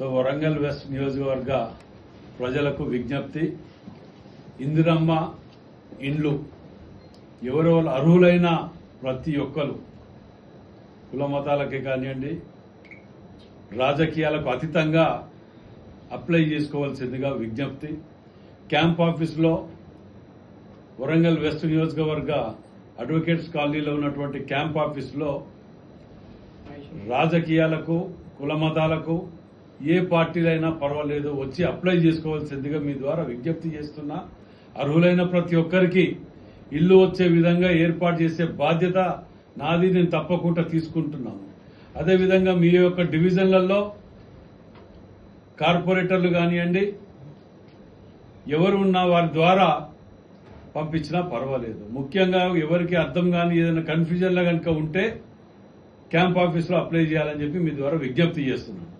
Warangal west నియోజకవర్గ ప్రజలకు విజ్ఞప్తి, ఇందిరమ్మ ఇండ్లు ఎవరెవరు అర్హులైన ప్రతి ఒక్కరు కుల మతాలకే కానివ్వండి, రాజకీయాలకు అతీతంగా అప్లై చేసుకోవాల్సిందిగా విజ్ఞప్తి. క్యాంప్ ఆఫీసులో వరంగల్ వెస్ట్ నియోజకవర్గ అడ్వకేట్స్ కాలనీలో ఉన్నటువంటి క్యాంప్ ఆఫీసులో రాజకీయాలకు, కుల మతాలకు ఏ పార్టీలైనా పర్వాలేదు వచ్చి అప్లై చేసుకోవాల్సిందిగా మీ ద్వారా విజ్ఞప్తి చేస్తున్నా. అర్హులైన ప్రతి ఒక్కరికి ఇల్లు వచ్చే విధంగా ఏర్పాటు చేసే బాధ్యత నాది, నేను తప్పకుండా తీసుకుంటున్నాను. అదేవిధంగా మీ యొక్క డివిజన్లలో కార్పొరేటర్లు కానివ్వండి, ఎవరు ఉన్నా వారి ద్వారా పంపించినా పర్వాలేదు. ముఖ్యంగా ఎవరికి అర్థం కాని ఏదైనా కన్ఫ్యూజన్లో కనుక ఉంటే క్యాంప్ ఆఫీసులో అప్లై చేయాలని చెప్పి మీ ద్వారా విజ్ఞప్తి చేస్తున్నాను.